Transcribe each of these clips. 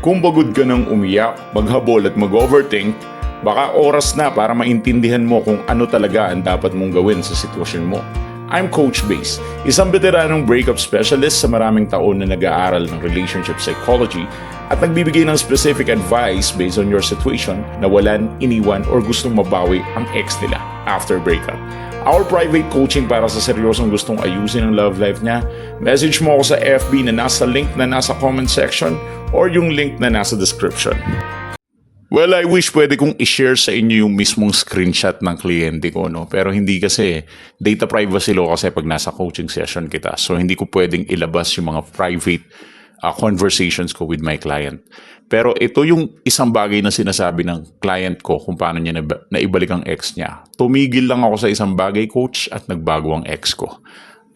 Kung pagod ka ng umiyak, maghabol at mag-overthink, baka oras na para maintindihan mo kung ano talaga ang dapat mong gawin sa sitwasyon mo. I'm Coach Base, isang veteranong breakup specialist sa maraming taon na nag-aaral ng relationship psychology at nagbibigay ng specific advice based on your situation na walan, iniwan, or gustong mabawi ang ex nila after breakup. Our private coaching para sa seryosong gustong ayusin ang love life niya, message mo ako sa FB na nasa link na nasa comment section or yung link na nasa description. Well, I wish pwede kong i-share sa inyo yung mismong screenshot ng kliyente ko, no? Pero hindi kasi, data privacy law kasi pag nasa coaching session kita. So, hindi ko pwedeng ilabas yung mga private conversations ko with my client. Pero ito yung isang bagay na sinasabi ng client ko kung paano niya naibalik ang ex niya. Tumigil lang ako sa isang bagay, coach, at nagbago ang ex ko.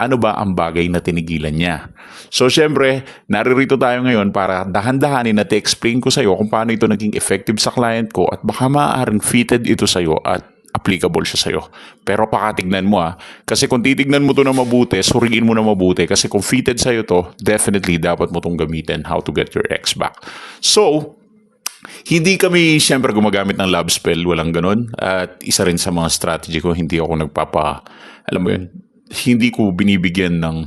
Ano ba ang bagay na tinigilan niya? So, syempre, naririto tayo ngayon para dahan-dahanin na explain ko sa iyo kung paano ito naging effective sa client ko at baka maaaring fitted ito sa iyo at applicable siya sa iyo. Pero pakatignan mo kasi kung titignan mo to na mabuti, suriin mo na mabuti kasi kung fitted sa iyo to, definitely dapat mo tong gamitin how to get your ex back. So, hindi kami syempre gumagamit ng love spell, walang ganun. At isa rin sa mga strategy ko, hindi ako alam mo yun, hindi ko binibigyan ng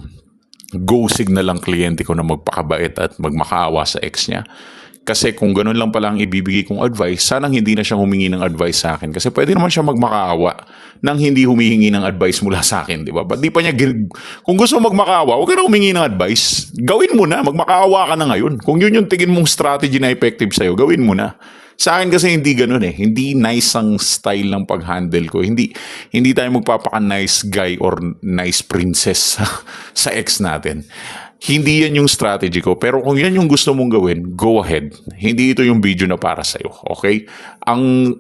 go signal ang kliyente ko na magpakabait at magmakaawa sa ex niya. Kasi kung ganun lang pala ang ibibigay kong advice, sanang hindi na siya humingi ng advice sa akin. Kasi pwede naman siya magmakaawa nang hindi humihingi ng advice mula sa akin, di ba? Ba't di pa niya, kung gusto mo magmakaawa, huwag ka na humingi ng advice. Gawin mo na, magmakaawa ka na ngayon. Kung yun yung tingin mong strategy na effective sa'yo, gawin mo na. Sa akin kasi hindi ganun eh. Hindi nice ang style ng pag-handle ko. Hindi tayo magpapaka-nice guy or nice princess sa ex natin. Hindi yan yung strategy ko. Pero kung yan yung gusto mong gawin, go ahead. Hindi ito yung video na para sa'yo. Okay? Ang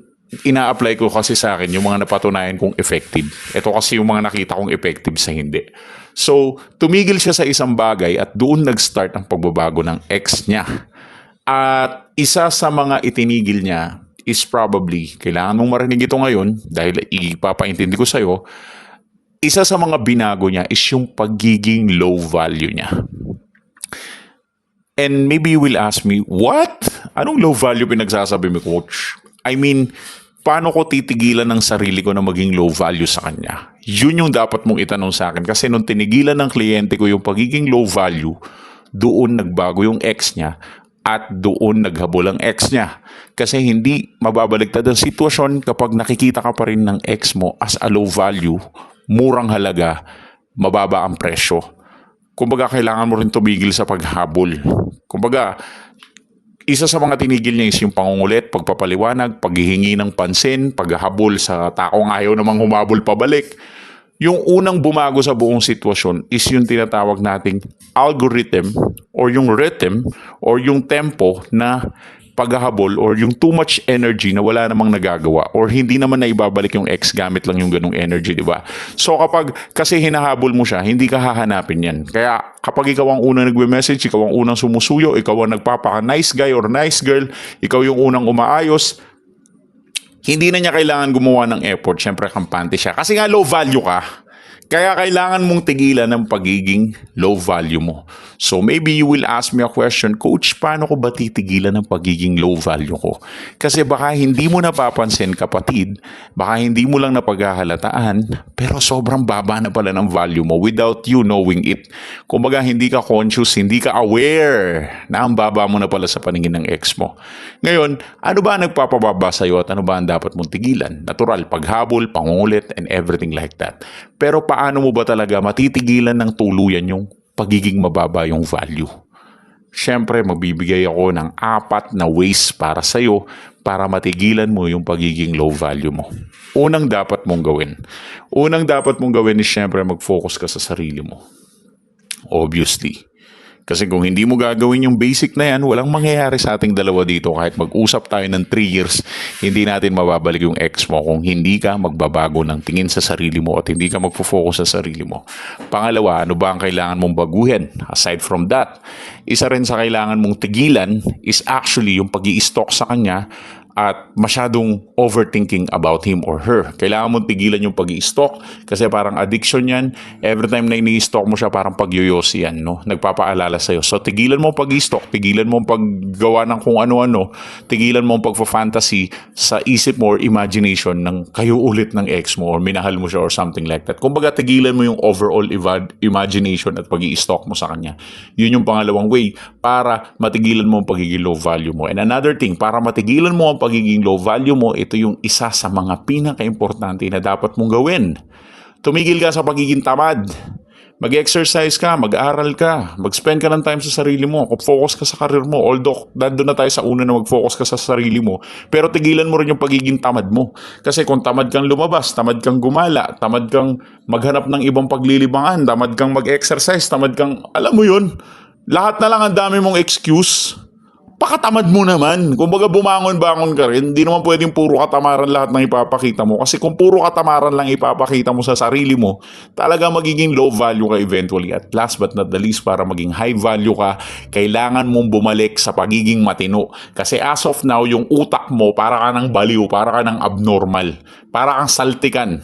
ina-apply ko kasi sa akin yung mga napatunayan kong effective. Ito kasi yung mga nakita kong effective sa hindi. So, tumigil siya sa isang bagay at doon nag-start ang pagbabago ng ex niya. At isa sa mga itinigil niya is probably, kailangan mong marinig ito ngayon dahil ipapaintindi ko sa'yo, isa sa mga binago niya is yung pagiging low value niya. And maybe you will ask me, what? Anong low value pinagsasabi mo, coach? I mean, paano ko titigilan ng sarili ko na maging low value sa kanya? Yun yung dapat mong itanong sa akin. Kasi nung tinigilan ng kliyente ko yung pagiging low value, doon nagbago yung ex niya at doon naghabol ang ex niya. Kasi hindi mababaliktad ang sitwasyon kapag nakikita ka pa rin ng ex mo as a low value, murang halaga, mababa ang presyo. Kumbaga, kailangan mo rin tumigil sa paghabol. Kumbaga, isa sa mga tinigil niya is yung pangungulit, pagpapaliwanag, paghihingi ng pansin, paghahabol sa taong ayaw namang humabol pabalik. Yung unang bumago sa buong sitwasyon is yung tinatawag nating algorithm or yung rhythm or yung tempo na paghahabol or yung too much energy na wala namang nagagawa or hindi naman na ibabalik yung ex gamit lang yung ganung energy, di ba? So kapag kasi hinahabol mo siya, hindi ka hahanapin yan. Kaya kapag ikaw ang unang nagme-message, ikaw ang unang sumusuyo, ikaw ang nagpapaka-nice guy or nice girl, ikaw yung unang umaayos, hindi na niya kailangan gumawa ng effort. Siyempre, kampante siya. Kasi nga low value ka. Kaya kailangan mong tigilan ng pagiging low value mo. So maybe you will ask me a question, Coach, paano ko ba titigilan ng pagiging low value ko? Kasi baka hindi mo napapansin, kapatid, baka hindi mo lang napaghahalataan, pero sobrang baba na pala ng value mo without you knowing it. Kumbaga, hindi ka conscious, hindi ka aware na ang baba mo na pala sa paningin ng ex mo. Ngayon, ano ba ang nagpapababa sa'yo at ano ba ang dapat mong tigilan? Natural, paghabol, pangungulit, and everything like that. Pero paano mo ba talaga matitigilan ng tuluyan yung pagiging mababa yung value? Siyempre, magbibigay ako ng 4 na ways para sa'yo para matigilan mo yung pagiging low value mo. Unang dapat mong gawin is siyempre mag-focus ka sa sarili mo. Obviously. Kasi kung hindi mo gagawin yung basic na yan, walang mangyayari sa ating dalawa dito. Kahit mag-usap tayo ng 3 years, hindi natin mababalik yung ex mo kung hindi ka magbabago ng tingin sa sarili mo at hindi ka magpo-focus sa sarili mo. Pangalawa, ano ba ang kailangan mong baguhin? Aside from that, isa rin sa kailangan mong tigilan is actually yung pag-i-stalk sa kanya at masyadong overthinking about him or her. Kailangan mong tigilan yung pag-i-stalk kasi parang addiction yan. Every time na ini-stalk mo siya, parang pagyoyosi yan, no? Nagpapaalala sa'yo. So, tigilan mo ang pag-i-stalk, tigilan mo ang paggawa ng kung ano-ano, tigilan mo ang pagpa-fantasy sa isip mo or imagination ng kayo ulit ng ex mo or minahal mo siya or something like that. Kumbaga, tigilan mo yung overall imagination at pag-i-stalk mo sa kanya. Yun yung pangalawang way para matigilan mo ang pagiging low value mo. And another thing, para matigilan mo ang pagiging low value mo, ito yung isa sa mga pinaka-importante na dapat mong gawin. Tumigil ka sa pagiging tamad. Mag-exercise ka, mag-aral ka, mag-spend ka ng time sa sarili mo, focus ka sa career mo. Although, nandun na tayo sa una na mag-focus ka sa sarili mo, pero tigilan mo rin yung pagiging tamad mo. Kasi kung tamad kang lumabas, tamad kang gumala, tamad kang maghanap ng ibang paglilibangan, tamad kang mag-exercise, tamad kang, alam mo yun, lahat na lang ang dami mong excuse. Pakatamad mo naman. Kumbaga bumangon-bangon ka rin. Hindi naman pwedeng puro katamaran lahat ng ipapakita mo. Kasi kung puro katamaran lang ipapakita mo sa sarili mo, talaga magiging low value ka eventually. At last but not the least, para maging high value ka, kailangan mong bumalik sa pagiging matino. Kasi as of now, yung utak mo, para ka ng baliw, para ka ng abnormal, para kang saltikan.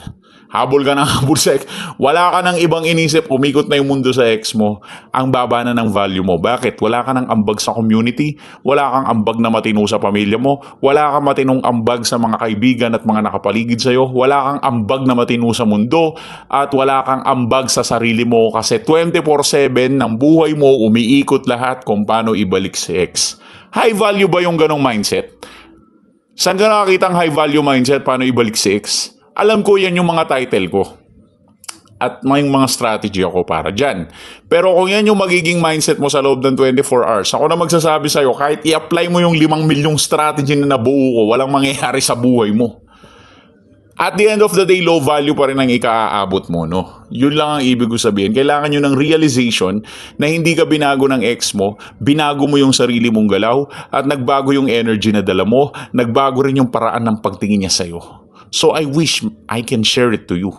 Habol ka ng habol sa ex. Wala ka ng ibang inisip, umikot na yung mundo sa ex mo. Ang baba na ng value mo. Bakit? Wala ka ng ambag sa community, wala kang ambag na matino sa pamilya mo, wala kang matinong ambag sa mga kaibigan at mga nakapaligid sa'yo, wala kang ambag na matino sa mundo, at wala kang ambag sa sarili mo kasi 24/7 ng buhay mo umiikot lahat kung paano ibalik si ex. High value ba yung ganong mindset? Saan ka nakakita ang high value mindset? Paano ibalik si ex? Alam ko yan yung mga title ko. At may mga strategy ako para dyan. Pero kung yan yung magiging mindset mo sa loob ng 24 hours, ako na magsasabi sa'yo, kahit i-apply mo yung 5 milyong strategy na nabuo ko, walang mangyayari sa buhay mo. At the end of the day, low value pa rin ang ikaaabot mo, no? Yun lang ang ibig ko sabihin. Kailangan nyo ng realization na hindi ka binago ng ex mo, binago mo yung sarili mong galaw, at nagbago yung energy na dala mo, nagbago rin yung paraan ng pagtingin niya sa'yo. So I wish I can share it to you.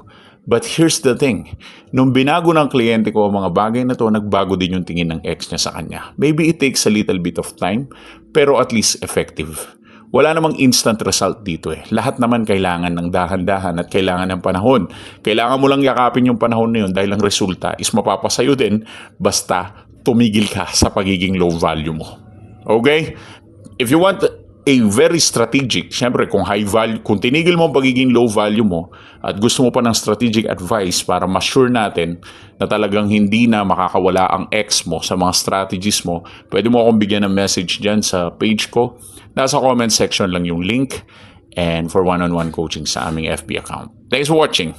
But here's the thing. Nung binago ng kliyente ko ang mga bagay na to, nagbago din yung tingin ng ex niya sa kanya. Maybe it takes a little bit of time, pero at least effective. Wala namang instant result dito eh. Lahat naman kailangan ng dahan-dahan at kailangan ng panahon. Kailangan mo lang yakapin yung panahon na yun dahil ang resulta is mapapasayo din basta tumigil ka sa pagiging low value mo. Okay? If you want a very strategic, syempre kung high value, kung tinigil mo ang pagiging low value mo at gusto mo pa ng strategic advice para ma-sure natin na talagang hindi na makakawala ang ex mo sa mga strategies mo, pwede mo akong bigyan ng message dyan sa page ko. Nasa comment section lang yung link and for one-on-one coaching sa aming FB account. Thanks for watching.